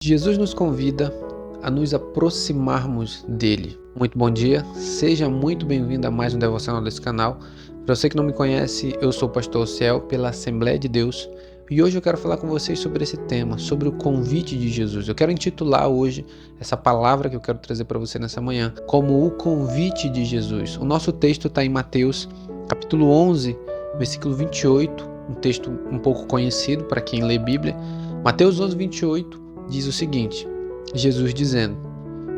Jesus nos convida a nos aproximarmos dele. Muito bom dia, seja muito bem-vindo a mais um devocional desse canal. Para você que não me conhece, eu sou o pastor Ciel pela Assembleia de Deus e hoje eu quero falar com vocês sobre esse tema, sobre o convite de Jesus. Eu quero intitular hoje essa palavra que eu quero trazer para você nessa manhã como o convite de Jesus. O nosso texto está em Mateus capítulo 11, versículo 28, um texto um pouco conhecido para quem lê Bíblia. Mateus 11, 28 diz o seguinte, Jesus dizendo: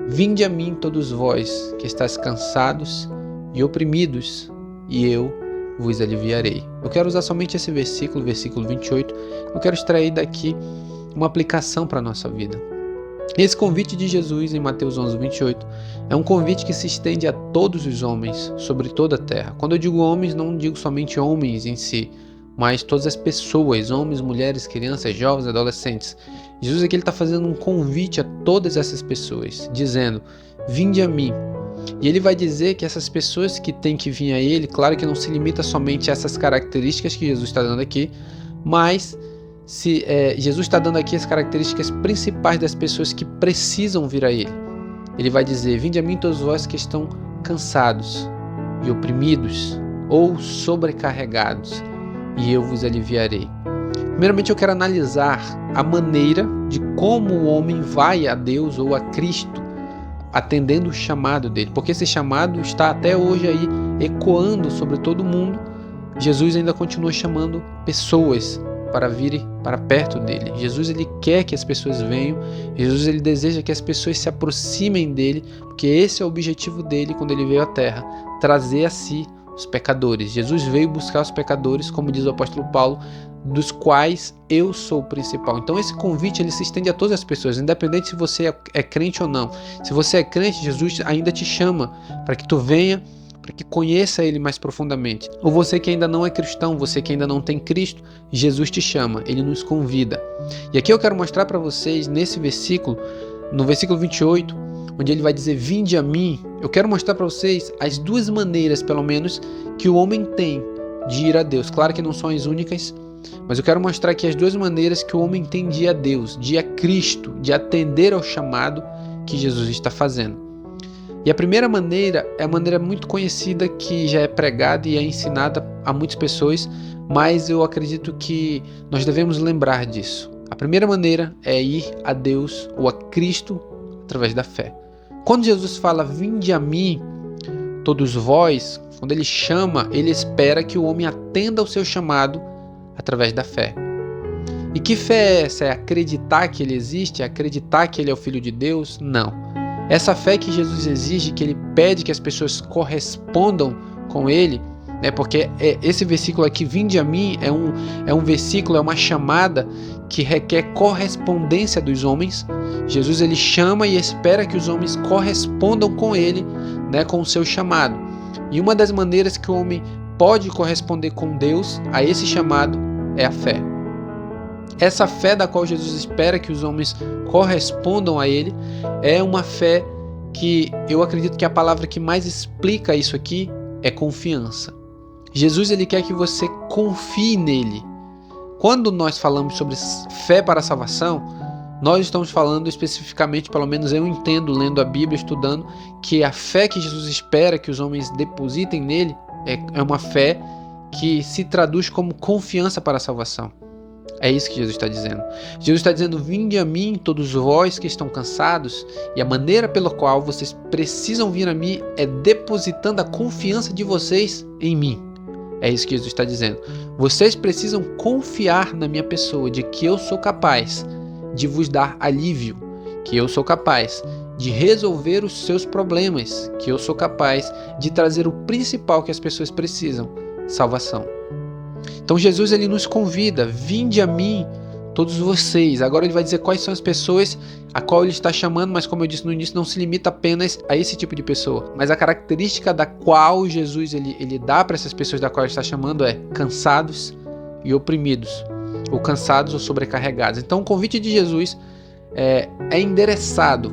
Vinde a mim todos vós que estáis cansados e oprimidos, e eu vos aliviarei. Eu quero usar somente esse versículo 28, eu quero extrair daqui uma aplicação para a nossa vida. Esse convite de Jesus em Mateus 11, 28 é um convite que se estende a todos os homens sobre toda a terra. Quando eu digo homens, não digo somente homens em si, mas todas as pessoas, homens, mulheres, crianças, jovens, adolescentes. Jesus aqui está fazendo um convite a todas essas pessoas, dizendo, vinde a mim. E ele vai dizer que essas pessoas que têm que vir a ele, claro que não se limita somente a essas características que Jesus está dando aqui, mas Jesus está dando aqui as características principais das pessoas que precisam vir a ele. Ele vai dizer, vinde a mim todos vós que estão cansados e oprimidos ou sobrecarregados, e eu vos aliviarei. Primeiramente eu quero analisar a maneira de como o homem vai a Deus ou a Cristo atendendo o chamado dele, porque esse chamado está até hoje aí ecoando sobre todo mundo. Jesus ainda continua chamando pessoas para virem para perto dele. Jesus ele quer que as pessoas venham, Jesus ele deseja que as pessoas se aproximem dele, porque esse é o objetivo dele quando ele veio à terra, trazer a si os pecadores. Jesus veio buscar os pecadores, como diz o apóstolo Paulo, dos quais eu sou o principal. Então esse convite ele se estende a todas as pessoas, independente se você é crente ou não. Se você é crente, Jesus ainda te chama para que tu venha, para que conheça ele mais profundamente. Ou você que ainda não é cristão, você que ainda não tem Cristo, Jesus te chama, ele nos convida. E aqui eu quero mostrar para vocês nesse versículo, no versículo 28, onde ele vai dizer, vinde a mim, eu quero mostrar para vocês as duas maneiras, pelo menos, que o homem tem de ir a Deus. Claro que não são as únicas, mas eu quero mostrar aqui as duas maneiras que o homem tem de ir a Deus, de ir a Cristo, de atender ao chamado que Jesus está fazendo. E a primeira maneira é a maneira muito conhecida que já é pregada e é ensinada a muitas pessoas, mas eu acredito que nós devemos lembrar disso. A primeira maneira é ir a Deus ou a Cristo através da fé. Quando Jesus fala, vinde a mim, todos vós, quando ele chama, ele espera que o homem atenda ao seu chamado através da fé. E que fé é essa? É acreditar que ele existe? É acreditar que ele é o Filho de Deus? Não. Essa fé que Jesus exige, que ele pede que as pessoas correspondam com ele, né? Porque esse versículo aqui, vinde a mim, é um versículo, é uma chamada que requer correspondência dos homens. Jesus ele chama e espera que os homens correspondam com ele, né? Com o seu chamado. E uma das maneiras que o homem pode corresponder com Deus a esse chamado é a fé. Essa fé da qual Jesus espera que os homens correspondam a ele é uma fé que eu acredito que a palavra que mais explica isso aqui é confiança. Jesus ele quer que você confie nele. Quando nós falamos sobre fé para a salvação, nós estamos falando especificamente, pelo menos eu entendo lendo a Bíblia, estudando, que a fé que Jesus espera que os homens depositem nele é uma fé que se traduz como confiança para a salvação. É isso que Jesus está dizendo. Jesus está dizendo, vinde a mim todos vós que estão cansados, e a maneira pela qual vocês precisam vir a mim é depositando a confiança de vocês em mim. É isso que Jesus está dizendo. Vocês precisam confiar na minha pessoa, de que eu sou capaz de vos dar alívio, que eu sou capaz de resolver os seus problemas, que eu sou capaz de trazer o principal que as pessoas precisam, salvação. Então Jesus ele nos convida, vinde a mim todos vocês. Agora ele vai dizer quais são as pessoas a qual ele está chamando, mas como eu disse no início, não se limita apenas a esse tipo de pessoa. Mas a característica da qual Jesus ele dá para essas pessoas da qual ele está chamando é cansados e oprimidos, ou cansados ou sobrecarregados. Então o convite de Jesus é endereçado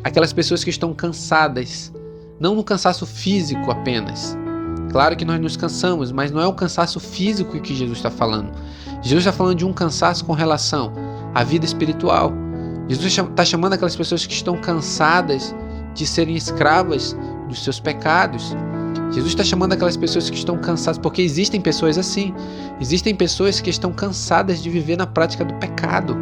àquelas pessoas que estão cansadas, não no cansaço físico apenas. Claro que nós nos cansamos, mas não é o cansaço físico que Jesus está falando. Jesus está falando de um cansaço com relação à vida espiritual. Jesus está chamando aquelas pessoas que estão cansadas de serem escravas dos seus pecados. Jesus está chamando aquelas pessoas que estão cansadas, porque existem pessoas assim. Existem pessoas que estão cansadas de viver na prática do pecado.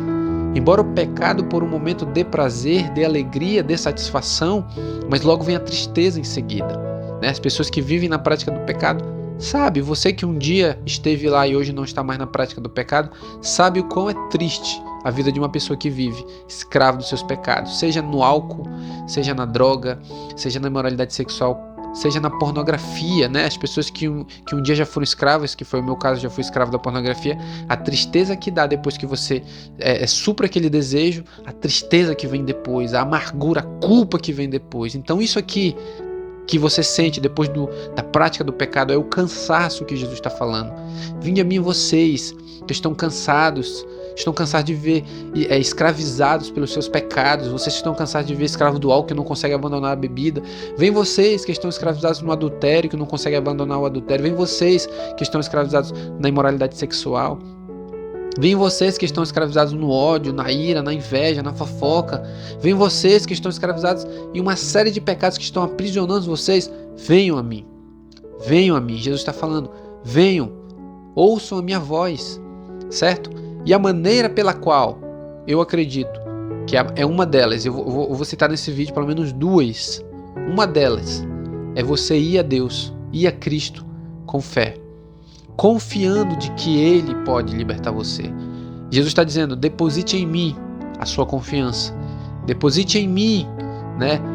Embora o pecado por um momento dê prazer, dê alegria, dê satisfação, mas logo vem a tristeza em seguida. As pessoas que vivem na prática do pecado, sabe, você que um dia esteve lá e hoje não está mais na prática do pecado, sabe o quão é triste a vida de uma pessoa que vive escravo dos seus pecados, seja no álcool, seja na droga, seja na imoralidade sexual, seja na pornografia, As pessoas que um dia já foram escravas, que foi o meu caso, já fui escravo da pornografia, a tristeza que dá depois que você supra aquele desejo, a tristeza que vem depois, a amargura, a culpa que vem depois. Então isso aqui que você sente depois da prática do pecado é o cansaço que Jesus está falando. Vinde a mim vocês que estão cansados de ver escravizados pelos seus pecados, vocês que estão cansados de ver escravo do álcool que não consegue abandonar a bebida, vem vocês que estão escravizados no adultério, que não conseguem abandonar o adultério, vem vocês que estão escravizados na imoralidade sexual, vem vocês que estão escravizados no ódio, na ira, na inveja, na fofoca, vem vocês que estão escravizados em uma série de pecados que estão aprisionando vocês, venham a mim, Jesus está falando, venham, ouçam a minha voz, certo? E a maneira pela qual eu acredito que é uma delas, eu vou citar nesse vídeo pelo menos duas. Uma delas é você ir a Deus, ir a Cristo com fé, confiando de que Ele pode libertar você. Jesus está dizendo, deposite em mim a sua confiança, deposite em mim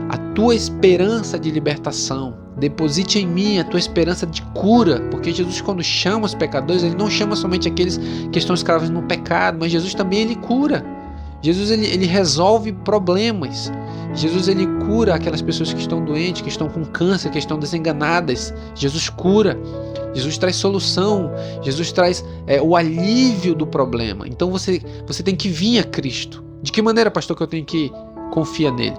a tua esperança de libertação, deposite em mim a tua esperança de cura, porque Jesus, quando chama os pecadores, Ele não chama somente aqueles que estão escravos no pecado, mas Jesus também Ele cura. Jesus ele resolve problemas. Jesus ele cura aquelas pessoas que estão doentes, que estão com câncer, que estão desenganadas. Jesus cura. Jesus traz solução. Jesus traz o alívio do problema. Então você tem que vir a Cristo. De que maneira, pastor, que eu tenho que confiar nele?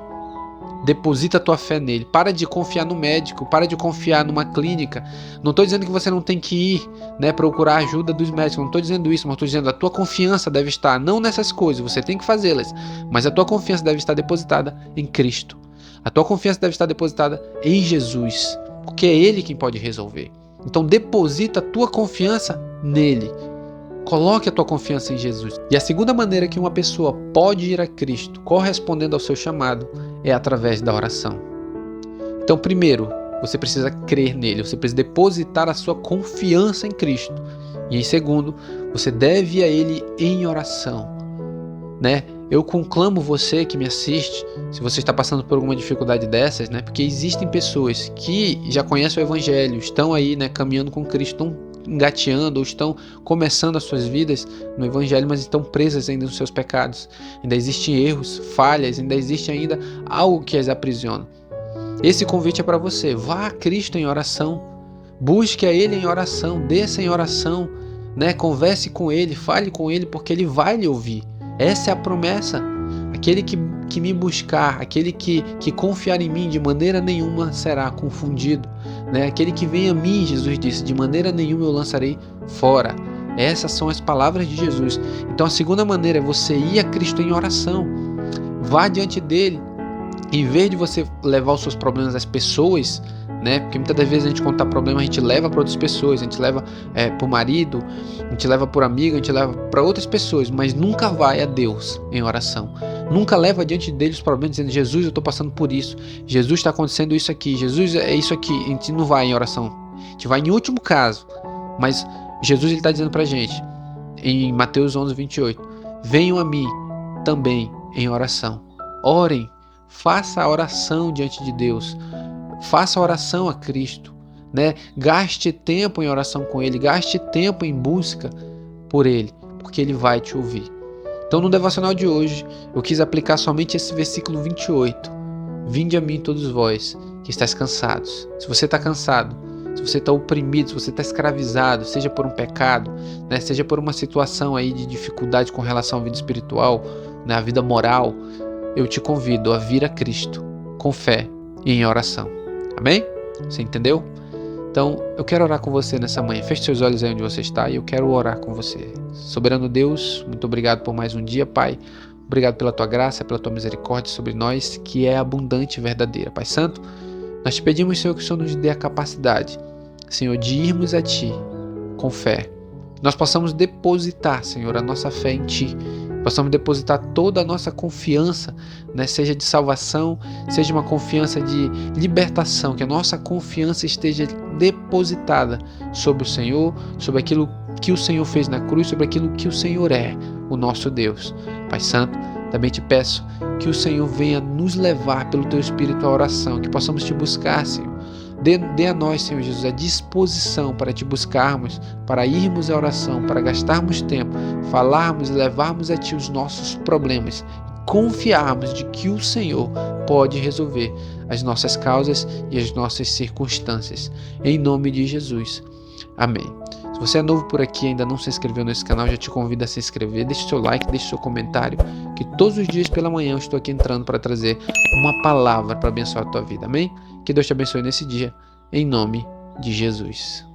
Deposita a tua fé nele. Para de confiar no médico, para de confiar numa clínica. Não estou dizendo que você não tem que ir procurar a ajuda dos médicos, não estou dizendo isso, mas estou dizendo que a tua confiança deve estar não nessas coisas, você tem que fazê-las, mas a tua confiança deve estar depositada em Cristo. A tua confiança deve estar depositada em Jesus, porque é Ele quem pode resolver. Então deposita a tua confiança nele. Coloque a tua confiança em Jesus. E a segunda maneira que uma pessoa pode ir a Cristo, correspondendo ao seu chamado, é através da oração. Então, primeiro, você precisa crer nele, você precisa depositar a sua confiança em Cristo. E em segundo, você deve ir a Ele em oração. Eu conclamo você que me assiste, se você está passando por alguma dificuldade dessas, porque existem pessoas que já conhecem o Evangelho, estão aí caminhando com Cristo, estão engateando ou estão começando as suas vidas no Evangelho, mas estão presas ainda nos seus pecados. Ainda existem erros, falhas, ainda existe ainda algo que as aprisiona. Esse convite é para você. Vá a Cristo em oração, busque a Ele em oração, desça em oração, converse com Ele, fale com Ele, porque Ele vai lhe ouvir. Essa é a promessa. Aquele que me buscar, aquele que confiar em mim, de maneira nenhuma será confundido. Aquele que vem a mim, Jesus disse, de maneira nenhuma eu lançarei fora. Essas são as palavras de Jesus. Então a segunda maneira é você ir a Cristo em oração. Vá diante dele. Em vez de você levar os seus problemas às pessoas, porque muitas das vezes a gente, quando está problema, a gente leva para outras pessoas, a gente leva para o marido, a gente leva para o amigo, a gente leva para outras pessoas, mas nunca vai a Deus em oração. Nunca leva diante dele os problemas dizendo, Jesus, eu estou passando por isso, Jesus, está acontecendo isso aqui, Jesus, é isso aqui. A gente não vai em oração, a gente vai em último caso. Mas Jesus está dizendo para a gente, em Mateus 11, 28, venham a mim também em oração, orem, faça a oração diante de Deus, faça a oração a Cristo, gaste tempo em oração com Ele, gaste tempo em busca por Ele, porque Ele vai te ouvir. Então no devocional de hoje, eu quis aplicar somente esse versículo 28. Vinde a mim todos vós, que estáis cansados. Se você está cansado, se você está oprimido, se você está escravizado, seja por um pecado, seja por uma situação aí de dificuldade com relação à vida espiritual, à vida moral, eu te convido a vir a Cristo com fé e em oração. Amém? Você entendeu? Então, eu quero orar com você nessa manhã. Feche seus olhos aí onde você está e eu quero orar com você. Soberano Deus, muito obrigado por mais um dia, Pai. Obrigado pela tua graça, pela tua misericórdia sobre nós, que é abundante e verdadeira. Pai Santo, nós te pedimos, Senhor, que o Senhor nos dê a capacidade, Senhor, de irmos a Ti com fé. Nós possamos depositar, Senhor, a nossa fé em Ti. Possamos depositar toda a nossa confiança, né? Seja de salvação, seja uma confiança de libertação, que a nossa confiança esteja depositada sobre o Senhor, sobre aquilo que o Senhor fez na cruz, sobre aquilo que o Senhor é, o nosso Deus. Pai Santo, também te peço que o Senhor venha nos levar pelo Teu Espírito à oração, que possamos Te buscar, Senhor. Dê a nós, Senhor Jesus, a disposição para Te buscarmos, para irmos à oração, para gastarmos tempo, falarmos e levarmos a Ti os nossos problemas, confiarmos de que o Senhor pode resolver as nossas causas e as nossas circunstâncias. Em nome de Jesus. Amém. Se você é novo por aqui e ainda não se inscreveu nesse canal, já te convido a se inscrever, deixe seu like, deixe seu comentário, que todos os dias pela manhã eu estou aqui entrando para trazer uma palavra para abençoar a tua vida. Amém? Que Deus te abençoe nesse dia, em nome de Jesus.